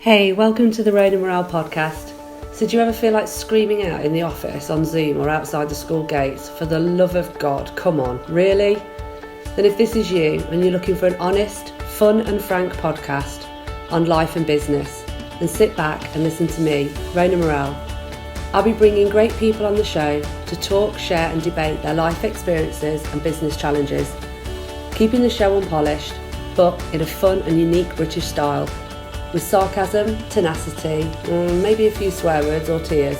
Hey, welcome to the Rain and Morale podcast. So do you ever feel like screaming out in the office, on Zoom or outside the school gates, for the love of God, come on, really? Then if this is you and you're looking for an honest, fun and frank podcast on life and business, then sit back and listen to me, Rain and Morale. I'll be bringing great people on the show to talk, share and debate their life experiences and business challenges, keeping the show unpolished, but in a fun and unique British style, with sarcasm, tenacity, maybe a few swear words or tears.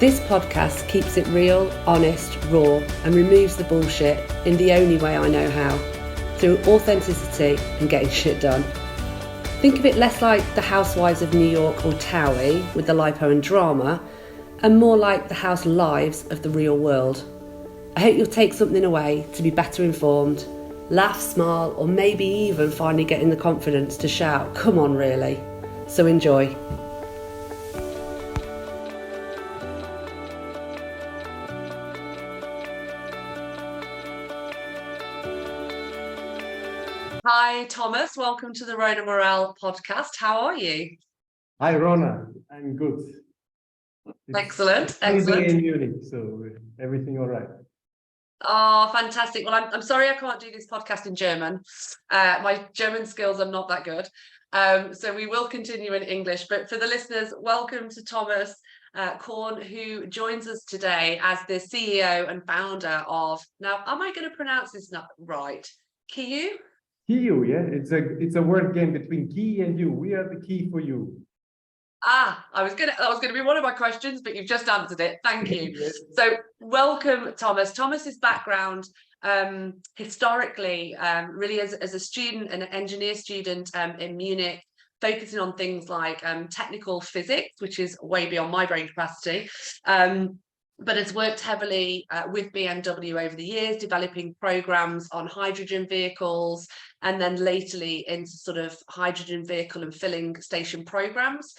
This podcast keeps it real, honest, raw, and removes the bullshit in the only way I know how, through authenticity and getting shit done. Think of it less like the Housewives of New York or Towie with the lipo and drama, and more like the house lives of the real world. I hope you'll take something away to be better informed, laugh, smile, or maybe even finally getting the confidence to shout, come on really. So enjoy. Hi Thomas, welcome to the Rain and Morale podcast. How are you? Hi Rona, I'm good. Excellent. In Munich, so everything all right. Oh, fantastic. Well, I'm sorry I can't do this podcast in German. My German skills are not that good. So we will continue in English. But for the listeners, welcome to Thomas Korn, who joins us today as the CEO and founder of, now, am I going to pronounce this not right? KEYOU? KEYOU, yeah. It's a word game between key and you. We are the key for you. That was gonna be one of my questions, but you've just answered it. Thank you. Yes. So welcome, Thomas. Thomas's background historically really as a student, an engineer student in Munich, focusing on things like technical physics, which is way beyond my brain capacity. But has worked heavily with BMW over the years, developing programs on hydrogen vehicles, and then lately into sort of hydrogen vehicle and filling station programs.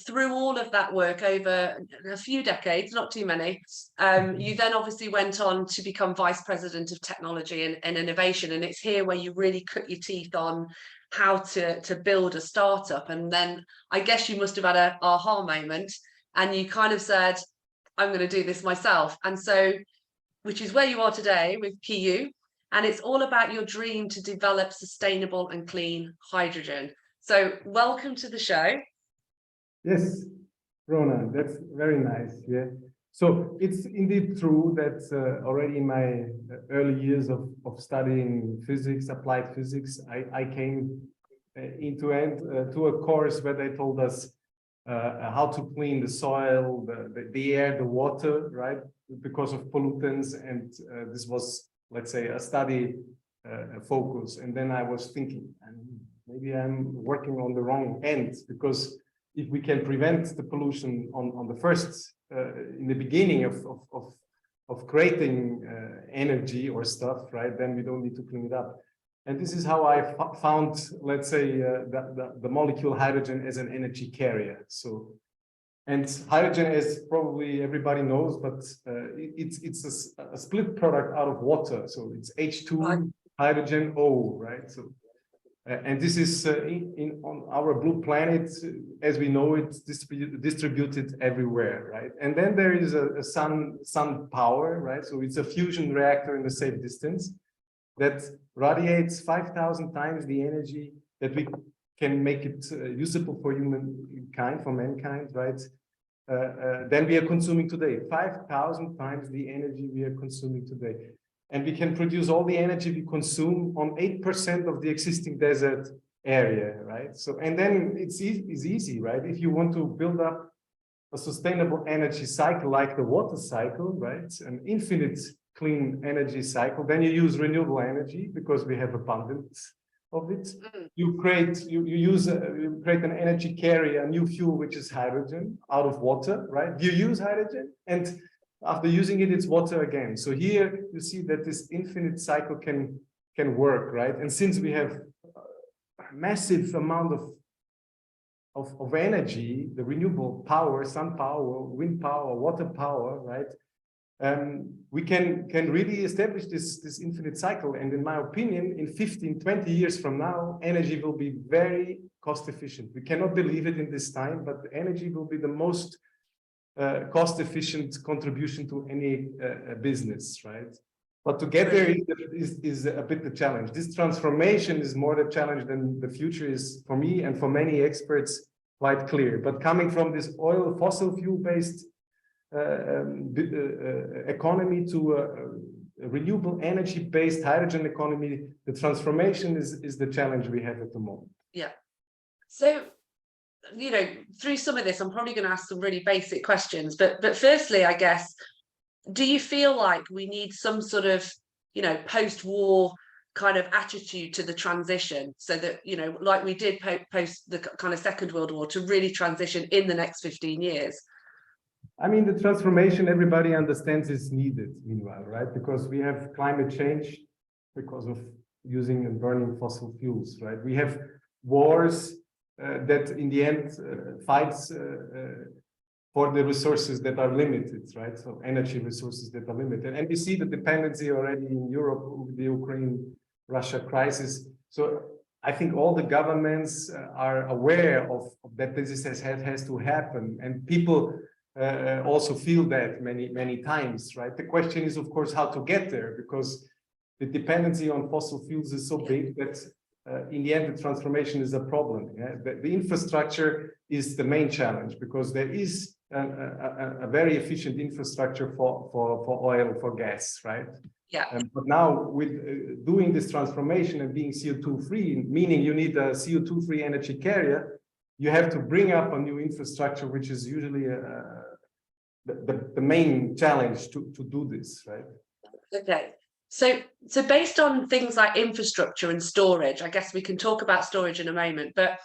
Through all of that work over a few decades, not too many, you then obviously went on to become Vice President of Technology and Innovation. And it's here where you really cut your teeth on how to build a startup. And then I guess you must have had an aha moment and you kind of said, I'm going to do this myself. And so, which is where you are today with KEYOU. And it's all about your dream to develop sustainable and clean hydrogen. So welcome to the show. Yes, Rona, that's very nice. Yeah. So it's indeed true that already in my early years of studying physics, applied physics, I came to a course where they told us how to clean the soil, the air, the water, right? Because of pollutants. And this was, let's say, a study focus. And then I was thinking, maybe I'm working on the wrong end, because if we can prevent the pollution on the first, in the beginning of creating energy or stuff, right, then we don't need to clean it up. And this is how I found, let's say, the molecule hydrogen as an energy carrier. So, and hydrogen, as probably everybody knows, but it's a split product out of water. So it's H2 hydrogen O, right? So. And this is on our blue planet, as we know it, distributed everywhere, right? And then there is a sun power, right? So it's a fusion reactor in a safe distance that radiates 5,000 times the energy that we can make it usable for humankind, for mankind, right? Than we are consuming today. 5,000 times the energy we are consuming today. And we can produce all the energy we consume on 8% of the existing desert area, right? So, and then it's easy, right? If you want to build up a sustainable energy cycle like the water cycle, right? An infinite clean energy cycle, then you use renewable energy because we have abundance of it. You create an energy carrier, a new fuel, which is hydrogen out of water, right? You use hydrogen, and after using it, it's water again. So here you see that this infinite cycle can work, right? And since we have a massive amount of energy, the renewable power, sun power, wind power, water power, right? we can really establish this infinite cycle. And in my opinion, in 15, 20 years from now, energy will be very cost efficient. We cannot believe it in this time, but energy will be the most cost efficient contribution to any business, right? But to get there is a bit the challenge. This transformation is more the challenge than the future is for me and for many experts quite clear. But coming from this oil, fossil fuel based economy to a renewable energy based hydrogen economy, the transformation is the challenge we have at the moment. Yeah. So, you know, through some of this, I'm probably going to ask some really basic questions. But firstly, I guess, do you feel like we need some sort of, you know, post-war kind of attitude to the transition, so that, you know, like we did post the kind of Second World War, to really transition in the next 15 years? I mean, the transformation everybody understands is needed meanwhile, right? Because we have climate change because of using and burning fossil fuels, right? We have wars that in the end fights for the resources that are limited, right? So energy resources that are limited. And we see the dependency already in Europe with the Ukraine-Russia crisis. So I think all the governments are aware of that this has to happen. And people also feel that many times, right? The question is, of course, how to get there, because the dependency on fossil fuels is so big that in the end, the transformation is a problem. Yeah? The infrastructure is the main challenge, because there is a very efficient infrastructure for oil, for gas, right? Yeah. But now with doing this transformation and being CO2 free, meaning you need a CO2 free energy carrier, you have to bring up a new infrastructure, which is usually the main challenge to do this, right? Okay. So based on things like infrastructure and storage, I guess we can talk about storage in a moment, but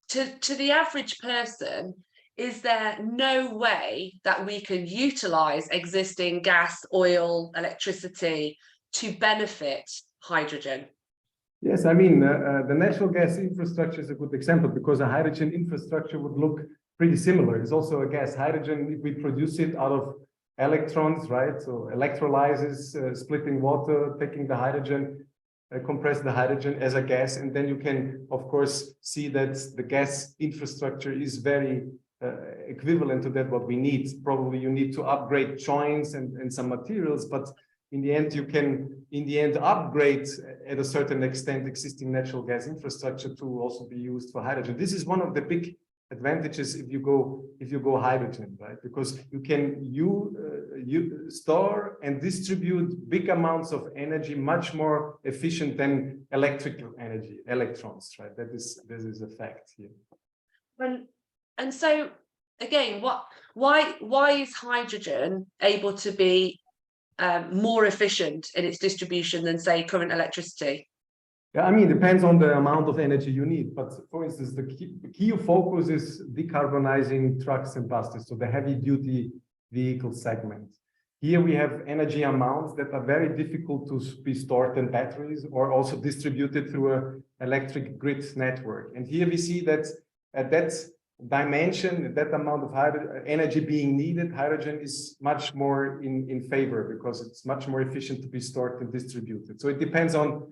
to the average person, is there no way that we can utilize existing gas, oil, electricity to benefit hydrogen? Yes, I mean, the natural gas infrastructure is a good example, because a hydrogen infrastructure would look pretty similar. It's also a gas. Hydrogen, we produce it out of electrons, right? So electrolysis, splitting water, taking the hydrogen, compress the hydrogen as a gas. And then you can, of course, see that the gas infrastructure is very equivalent to that what we need. Probably you need to upgrade joints and some materials, but in the end, you can, upgrade at a certain extent existing natural gas infrastructure to also be used for hydrogen. This is one of the big advantages if you go hydrogen, right? Because you can store and distribute big amounts of energy much more efficient than electrical energy, electrons, right? This is a fact here. And so again, why is hydrogen able to be more efficient in its distribution than, say, current electricity? Yeah, I mean, it depends on the amount of energy you need. But for instance, the key focus is decarbonizing trucks and buses, so the heavy duty vehicle segment. Here we have energy amounts that are very difficult to be stored in batteries or also distributed through an electric grid network. And here we see that at that dimension, that amount of energy being needed, hydrogen is much more in favor, because it's much more efficient to be stored and distributed. So it depends on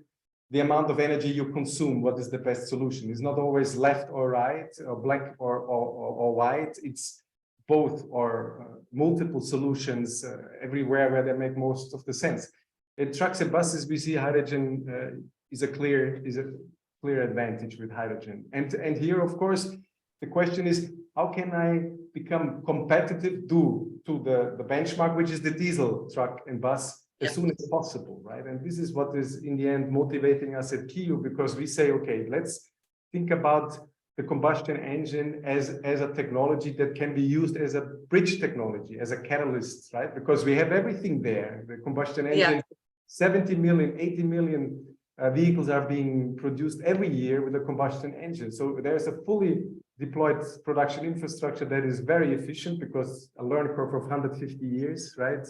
the amount of energy you consume, what is the best solution. It's not always left or right, or black or white. It's both, or multiple solutions everywhere where they make most of the sense. In trucks and buses, we see hydrogen is a clear advantage with hydrogen. And here, of course, the question is, how can I become competitive to the benchmark, which is the diesel truck and bus, as soon as possible, right? And this is what is in the end motivating us at KEYOU, because we say, okay, let's think about the combustion engine as a technology that can be used as a bridge technology, as a catalyst, right? Because we have everything there. The combustion engine, 70 million, 80 million vehicles are being produced every year with a combustion engine. So there's a fully deployed production infrastructure that is very efficient, because a learning curve of 150 years, right?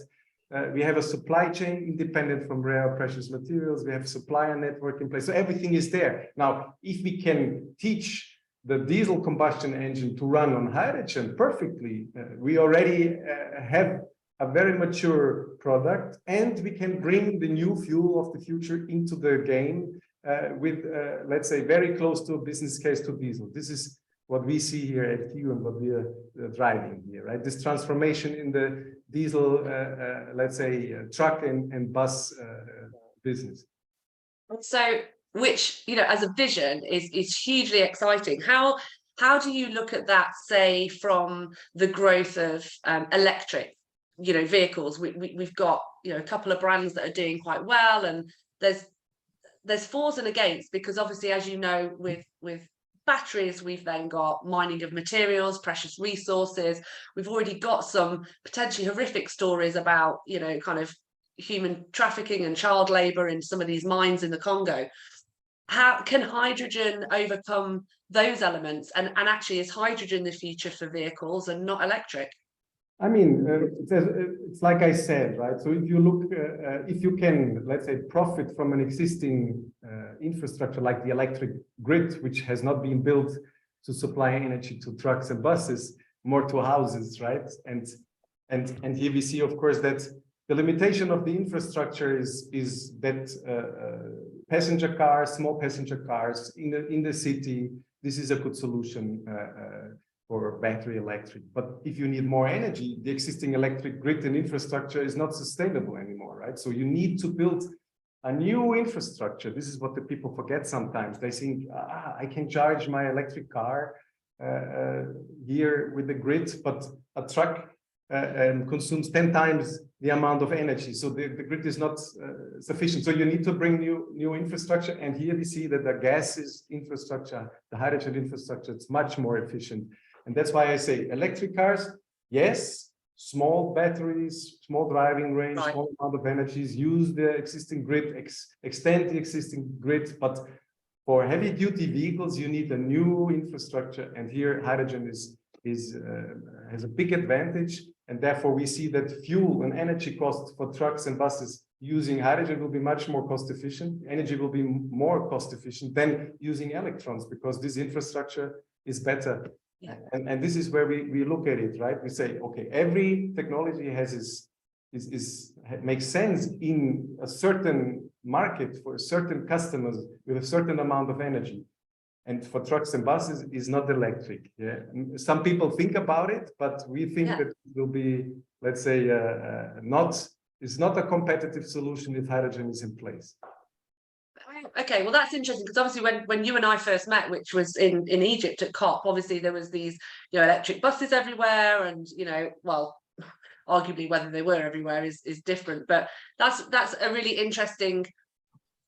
We have a supply chain independent from rare precious materials. We have supplier network in place. So everything is there. Now, if we can teach the diesel combustion engine to run on hydrogen perfectly, we already have a very mature product, and we can bring the new fuel of the future into the game with, let's say, very close to a business case to diesel. This is what we see here at KEYOU and what we are driving here, right? This transformation in the diesel, let's say, truck and bus business. So, which, you know, as a vision is hugely exciting. How do you look at that, say, from the growth of electric, you know, vehicles? We've got, you know, a couple of brands that are doing quite well, and there's fors and against, because obviously, as you know, with batteries, we've then got mining of materials, precious resources. We've already got some potentially horrific stories about, you know, kind of human trafficking and child labor in some of these mines in the Congo. How can hydrogen overcome those elements? And actually, is hydrogen the future for vehicles and not electric? I mean, it's like I said, right? So if you look, if you can, let's say, profit from an existing infrastructure like the electric grid, which has not been built to supply energy to trucks and buses, more to houses, right? And here we see, of course, that the limitation of the infrastructure is that passenger cars, small passenger cars in the city, this is a good solution for battery electric. But if you need more energy, the existing electric grid and infrastructure is not sustainable anymore, right? So you need to build a new infrastructure. This is what the people forget sometimes. They think, I can charge my electric car here with the grid, but a truck consumes 10 times the amount of energy. So the grid is not sufficient. So you need to bring new infrastructure. And here we see that the gases infrastructure, the hydrogen infrastructure, it's much more efficient. And that's why I say electric cars, yes, small batteries, small driving range, right, small amount of energies, use the existing grid, extend the existing grid. But for heavy duty vehicles, you need a new infrastructure. And here hydrogen has a big advantage. And therefore, we see that fuel and energy costs for trucks and buses using hydrogen will be much more cost efficient. Energy will be more cost efficient than using electrons, because this infrastructure is better. Yeah. And this is where we look at it, right? We say, okay, every technology has makes sense in a certain market for certain customers with a certain amount of energy. And for trucks and buses is not electric. Yeah, some people think about it, but we think that it will be, let's say, it's not a competitive solution if hydrogen is in place. Okay, well, that's interesting, because obviously when you and I first met, which was in Egypt at COP, obviously there was these, you know, electric buses everywhere, and, you know, well, arguably whether they were everywhere is different, but that's a really interesting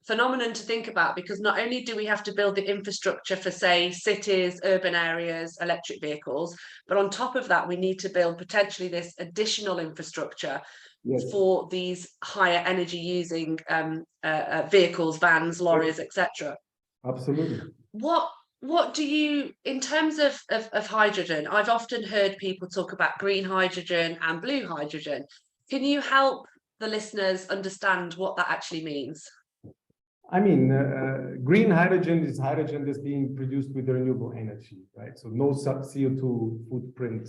phenomenon to think about, because not only do we have to build the infrastructure for, say, cities, urban areas, electric vehicles, but on top of that, we need to build potentially this additional infrastructure for these higher energy using vehicles, vans, lorries, etc. Absolutely. What do you, in terms of hydrogen, I've often heard people talk about green hydrogen and blue hydrogen. Can you help the listeners understand what that actually means? I mean, green hydrogen is hydrogen that's being produced with renewable energy, right? So no CO2 footprint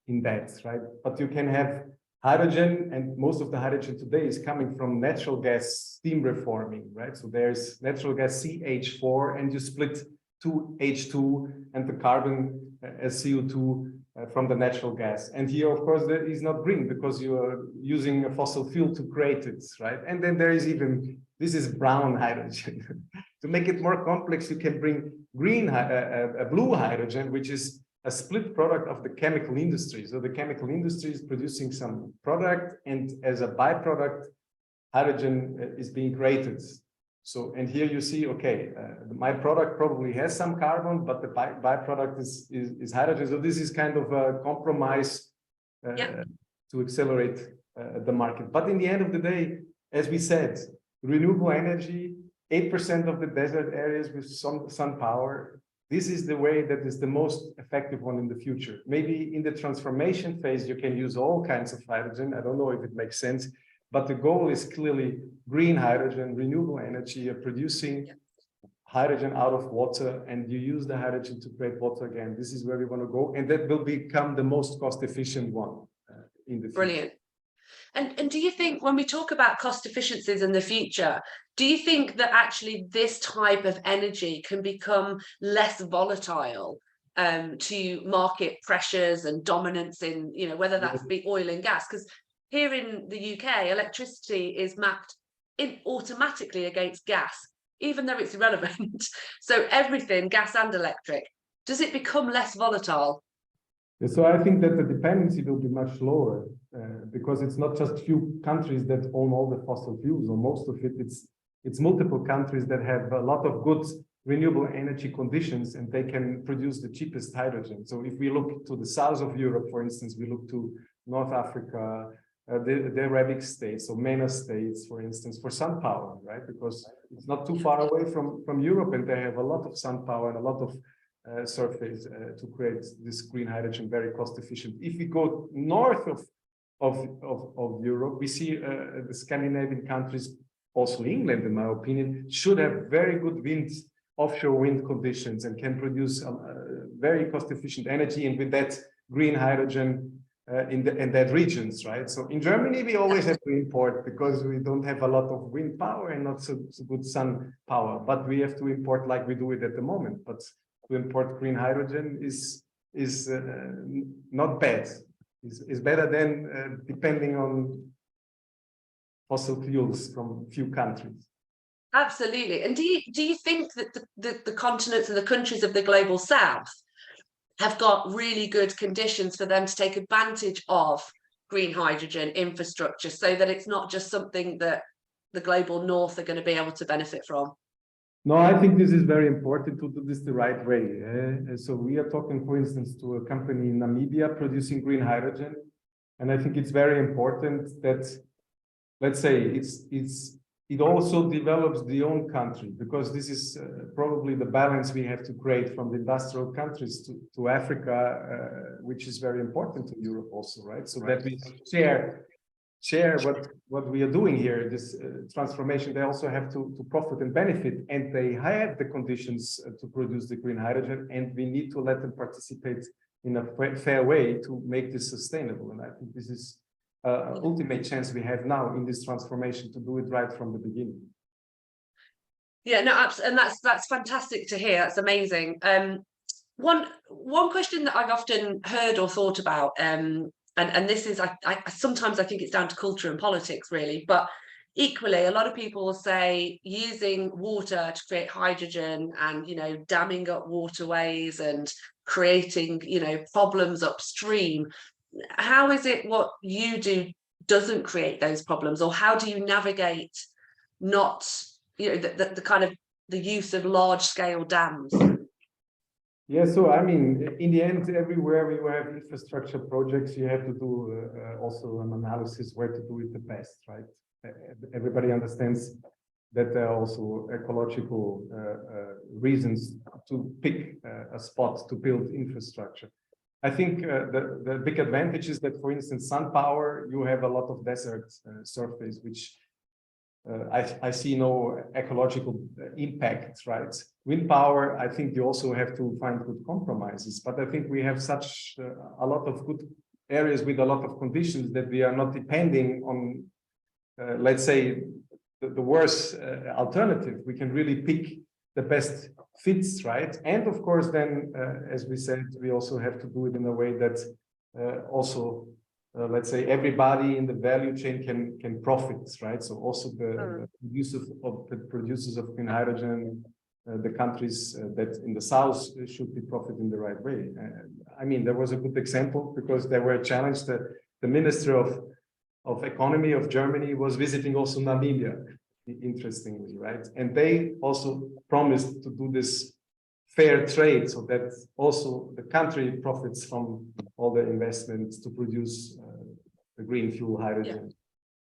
in that, right? But you can have hydrogen, and most of the hydrogen today is coming from natural gas steam reforming, right? So there's natural gas CH4, and you split 2H2 and the carbon as CO2 from the natural gas. And here, of course, that is not green, because you are using a fossil fuel to create it, right? And then there is even, this is brown hydrogen. To make it more complex, you can bring green, blue hydrogen, which is a split product of the chemical industry. So the chemical industry is producing some product, and as a byproduct, hydrogen is being created. So, and here you see, okay, my product probably has some carbon, but the byproduct is hydrogen. So this is kind of a compromise to accelerate the market. But in the end of the day, as we said, renewable energy, 8% of the desert areas with sun power, this is the way that is the most effective one in the future. Maybe in the transformation phase, you can use all kinds of hydrogen. I don't know if it makes sense, but the goal is clearly green hydrogen, renewable energy, you're producing hydrogen out of water, and you use the hydrogen to create water again. This is where we want to go, and that will become the most cost-efficient one in the future. Brilliant. And do you think when we talk about cost efficiencies in the future, do you think that actually this type of energy can become less volatile to market pressures and dominance in, you know, whether that's be oil and gas? Because here in the UK, electricity is mapped in automatically against gas, even though it's irrelevant. So everything, gas and electric, does it become less volatile? So I think that the dependency will be much lower because it's not just few countries that own all the fossil fuels, or most of it. It's multiple countries that have a lot of good renewable energy conditions, and they can produce the cheapest hydrogen. So if we look to the south of Europe, for instance, we look to North Africa, the Arabic states, or MENA states, for instance, for sun power, right? Because it's not too far away from Europe, and they have a lot of sun power and a lot of surface to create this green hydrogen very cost efficient. If we go north of Europe, we see the Scandinavian countries, also England, in my opinion, should have very good offshore wind conditions, and can produce very cost efficient energy, and with that green hydrogen in that regions, right? So in Germany, we always have to import because we don't have a lot of wind power and not so good sun power, but we have to import like we do it at the moment. But to import green hydrogen is not bad. Is better than depending on fossil fuels from few countries. Absolutely. And do you think that the continents and the countries of the global south have got really good conditions for them to take advantage of green hydrogen infrastructure, so that it's not just something that the global north are going to be able to benefit from? No, I think this is very important to do this the right way. So we are talking, for instance, to a company in Namibia producing green hydrogen. And I think it's very important that, let's say, it also develops the own country, because this is probably the balance we have to create from the industrial countries to Africa, which is very important to Europe also, right? So that we share what we are doing here, this transformation. They also have to profit and benefit, and they have the conditions to produce the green hydrogen, and we need to let them participate in a fair way to make this sustainable. And I think this is ultimate chance we have now in this transformation to do it right from the beginning. Yeah, no, absolutely, and that's fantastic to hear. That's amazing. One question that I've often heard or thought about, and this is, I sometimes I think it's down to culture and politics, really, but equally, a lot of people will say using water to create hydrogen, and, you know, damming up waterways and creating, you know, problems upstream. How is it what you do doesn't create those problems, or how do you navigate not, you know, the kind of the use of large scale dams? Yeah, so I mean, in the end, everywhere we have infrastructure projects, you have to do also an analysis where to do it the best, right? Everybody understands that there are also ecological reasons to pick a spot to build infrastructure. I think the big advantage is that, for instance, sun power, you have a lot of desert surface, which I see no ecological impact, right? Wind power, I think you also have to find good compromises, but I think we have such a lot of good areas with a lot of conditions that we are not depending on, let's say, the worst alternative. We can really pick the best fits, right? And of course, then, as we said, we also have to do it in a way that also, let's say, everybody in the value chain can profit, right? So also the producers of green hydrogen, the countries that in the south should be profit in the right way. I mean, there was a good example because they were challenged. The Minister of Economy of Germany was visiting also Namibia, interestingly, right? And they also promised to do this fair trade so that also the country profits from all the investments to produce the green fuel hydrogen. Yeah.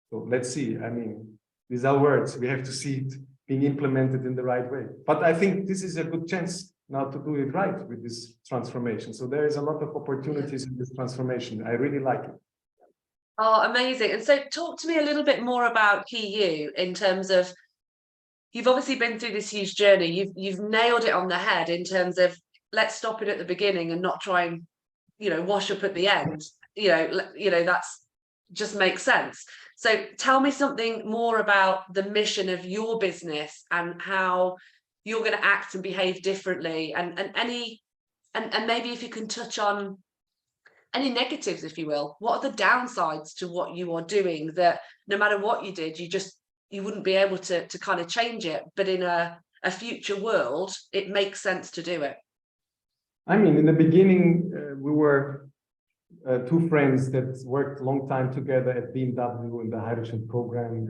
So let's see. I mean, these are words. We have to see it being implemented in the right way. But I think this is a good chance now to do it right with this transformation. So there is a lot of opportunities in this transformation. I really like it. Oh, amazing. And so talk to me a little bit more about KEYOU in terms of, you've obviously been through this huge journey. You've nailed it on the head in terms of, let's stop it at the beginning and not try and, you know, wash up at the end. You know, that's just makes sense. So tell me something more about the mission of your business and how you're going to act and behave differently, and maybe if you can touch on any negatives, if you will. What are the downsides to what you are doing, that no matter what you did, you wouldn't be able to kind of change it, but in a future world, it makes sense to do it? I mean, in the beginning, we were two friends that worked a long time together at BMW in the hydrogen program,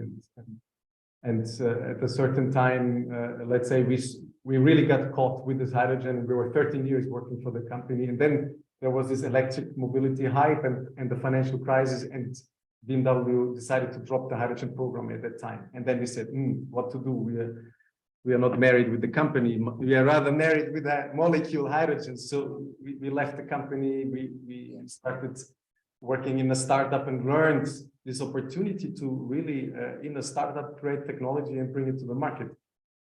and at a certain time, let's say we really got caught with this hydrogen. We were 13 years working for the company, and then there was this electric mobility hype and the financial crisis, and BMW decided to drop the hydrogen program at that time. And then we said, what to do? We are not married with the company. We are rather married with that molecule hydrogen. So we left the company. We started working in a startup and learned this opportunity to really, in a startup, create technology and bring it to the market.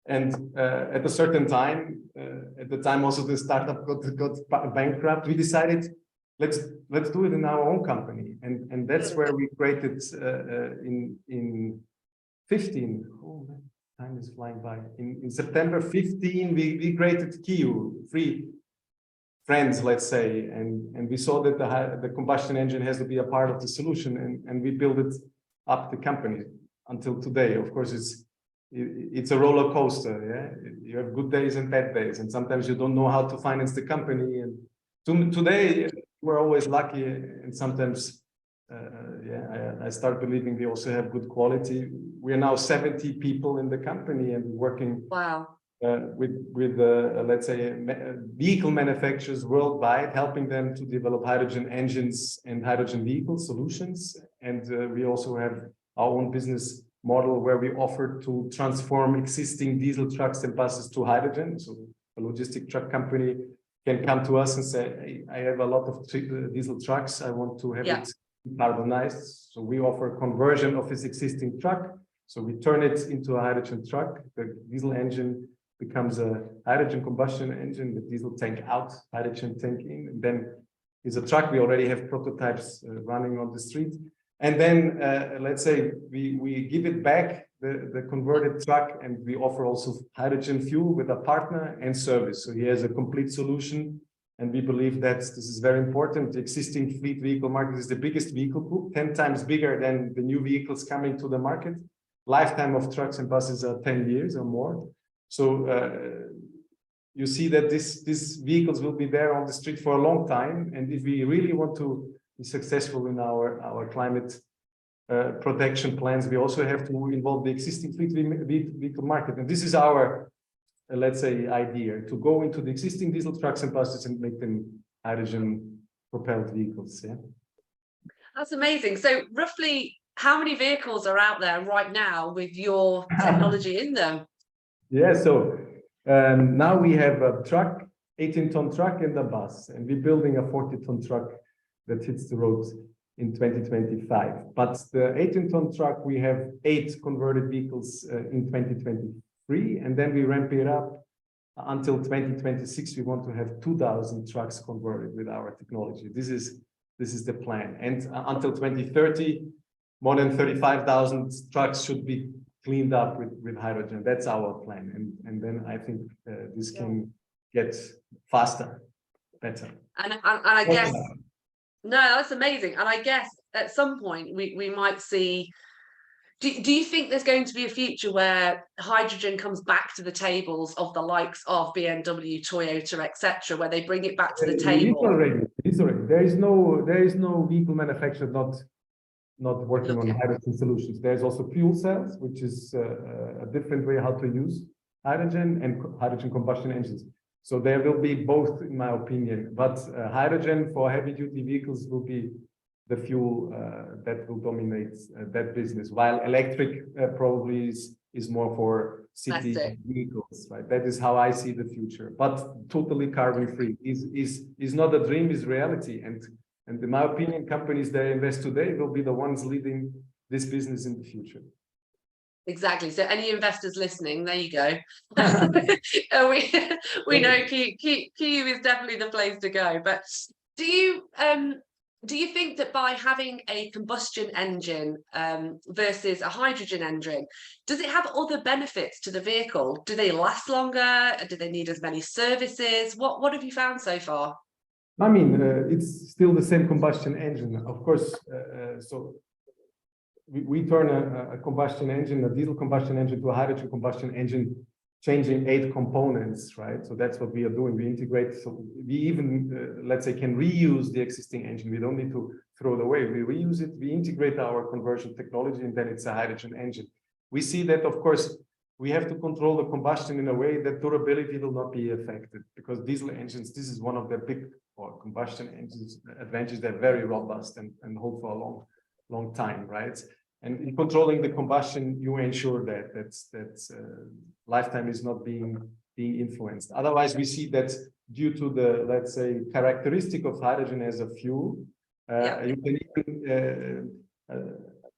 And at a certain time, at the time also the startup got bankrupt, we decided, let's do it in our own company. And that's where we created in 15, oh man, time is flying by. In September 15, we created KEYOU, 3 friends, let's say, and we saw that the combustion engine has to be a part of the solution, and we built it up the company until today. Of course, it's a roller coaster. Yeah, you have good days and bad days, and sometimes you don't know how to finance the company. And today we're always lucky, and sometimes I start believing we also have good quality. We are now 70 people in the company and working with let's say vehicle manufacturers worldwide, helping them to develop hydrogen engines and hydrogen vehicle solutions. And we also have our own business model where we offer to transform existing diesel trucks and buses to hydrogen. So a logistic truck company can come to us and say, hey, I have a lot of diesel trucks. I want to have it decarbonized. So we offer conversion of his existing truck. So we turn it into a hydrogen truck. The diesel engine becomes a hydrogen combustion engine, the diesel tank out, hydrogen tank in, and then is a truck. We already have prototypes running on the street. And then let's say we give it back, the converted truck, and we offer also hydrogen fuel with a partner and service. So he has a complete solution, and we believe that this is very important. The existing fleet vehicle market is the biggest vehicle group, 10 times bigger than the new vehicles coming to the market. Lifetime of trucks and buses are 10 years or more. So you see that these vehicles will be there on the street for a long time. And if we really want to be successful in our climate protection plans, we also have to involve the existing fleet vehicle market. And this is our, let's say, idea, to go into the existing diesel trucks and buses and make them hydrogen propelled vehicles. Yeah, that's amazing. So roughly how many vehicles are out there right now with your technology in them? Yeah, so now we have a truck, 18-ton truck, and a bus, and we're building a 40-ton truck that hits the roads in 2025. But the 18-ton truck, we have 8 converted vehicles in 2023, and then we ramp it up until 2026. We want to have 2,000 trucks converted with our technology. This is the plan, and until 2030, more than 35,000 trucks should be cleaned up with hydrogen. That's our plan, and then I think this can get faster, better. And I guess. No, that's amazing. And I guess at some point we might see, do you think there's going to be a future where hydrogen comes back to the tables of the likes of BMW, Toyota, etc., where they bring it back to the table? It is already. There is no vehicle manufacturer not working on hydrogen solutions. There's also fuel cells, which is a different way how to use hydrogen, and hydrogen combustion engines. So there will be both, in my opinion, but hydrogen for heavy-duty vehicles will be the fuel that will dominate that business, while electric probably is more for city vehicles, right? That is how I see the future, but totally carbon-free is not a dream, is reality. And in my opinion, companies that invest today will be the ones leading this business in the future. Exactly. So any investors listening, there you go. we know KEYOU is definitely the place to go. But do do you think that by having a combustion engine versus a hydrogen engine, does it have other benefits to the vehicle? Do they last longer? Do they need as many services? What have you found so far? I mean, it's still the same combustion engine, of course. So we turn a combustion engine, a diesel combustion engine, to a hydrogen combustion engine, changing 8 components, right? So that's what we are doing. We integrate, so we even, let's say, can reuse the existing engine. We don't need to throw it away. We reuse it, we integrate our conversion technology, and then it's a hydrogen engine. We see that, of course, we have to control the combustion in a way that durability will not be affected, because diesel engines, this is one of their big, or combustion engines advantages. They're very robust and hold for a long time, right? And in controlling the combustion, you ensure that lifetime is not being influenced. Otherwise, we see that due to the, let's say, characteristic of hydrogen as a fuel, you can even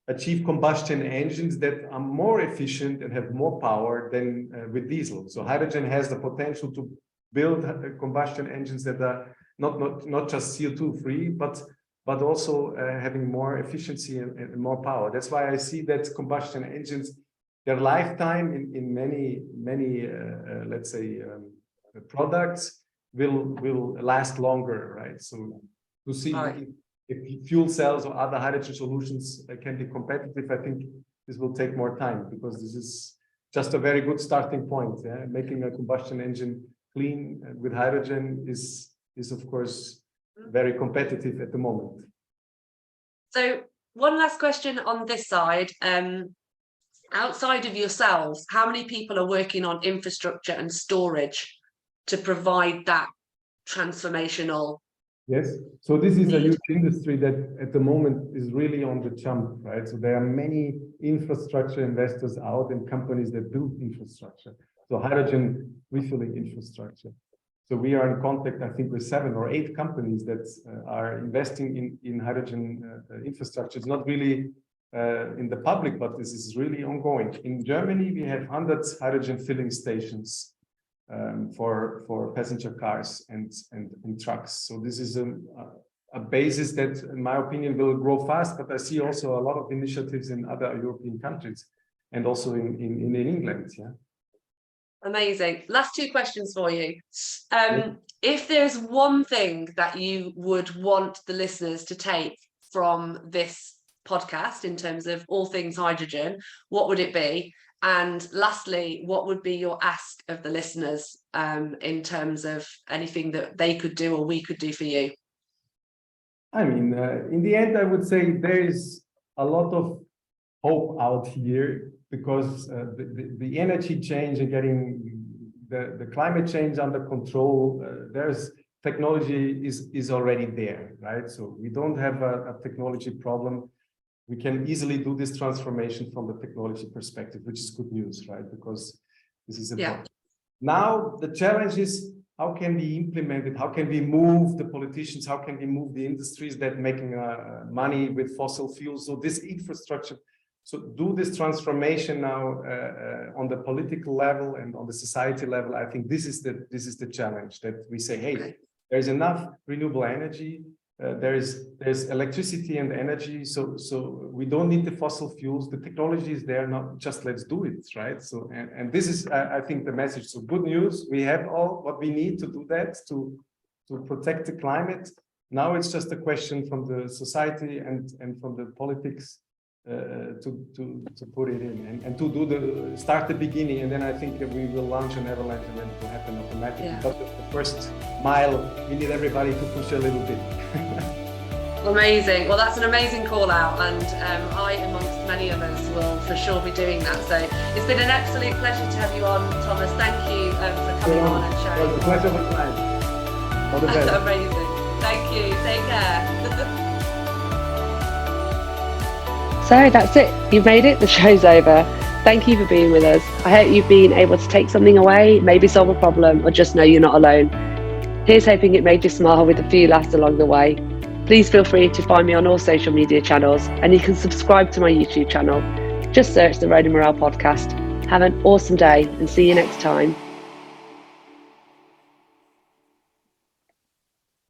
achieve combustion engines that are more efficient and have more power than with diesel. So hydrogen has the potential to build combustion engines that are not just CO2 free, but also having more efficiency and more power. That's why I see that combustion engines, their lifetime in many let's say products will last longer, right? So to see if fuel cells or other hydrogen solutions can be competitive, I think this will take more time, because this is just a very good starting point. Yeah? Making a combustion engine clean with hydrogen is of course very competitive at the moment. So one last question on this side. Outside of yourselves, how many people are working on infrastructure and storage to provide that transformational? Yes, so this is a huge industry that at the moment is really on the jump, right? So there are many infrastructure investors out and companies that build infrastructure. So hydrogen refilling infrastructure. So we are in contact, I think, with 7 or 8 companies that are investing in hydrogen infrastructure. It's not really in the public, but this is really ongoing. In Germany, we have hundreds of hydrogen filling stations for passenger cars and trucks. So this is a basis that, in my opinion, will grow fast. But I see also a lot of initiatives in other European countries and also in England. Yeah. Amazing. Last 2 questions for you. If there's one thing that you would want the listeners to take from this podcast in terms of all things hydrogen, what would it be? And lastly, what would be your ask of the listeners in terms of anything that they could do or we could do for you? I mean, in the end, I would say there is a lot of hope out here, because the energy change and getting the climate change under control, there's technology is already there, right? So we don't have a technology problem. We can easily do this transformation from the technology perspective, which is good news, right? Because this is important. Now the challenge is, how can we implement it? How can we move the politicians? How can we move the industries that making money with fossil fuels? So this infrastructure. So do this transformation now on the political level and on the society level. I think this is the challenge, that we say, hey, there's enough renewable energy. There's electricity and energy. So we don't need the fossil fuels. The technology is there. Not just let's do it, right? So and this is I think the message. So good news. We have all what we need to do that to protect the climate. Now it's just a question from the society and from the politics. To put it in and to do start the beginning, and then I think we will launch an avalanche and then it will happen automatically. Yeah. But the first mile, we need everybody to push a little bit. Amazing. Well, that's an amazing call out, and I, amongst many others, will for sure be doing that. So it's been an absolute pleasure to have you on, Thomas. Thank you for coming on and sharing. Well, the pleasure was mine. All the best. Amazing. Thank you. Take care. So that's it. You've made it. The show's over. Thank you for being with us. I hope you've been able to take something away, maybe solve a problem, or just know you're not alone. Here's hoping it made you smile with a few laughs along the way. Please feel free to find me on all social media channels, and you can subscribe to my YouTube channel. Just search the Road and Morale podcast. Have an awesome day and see you next time.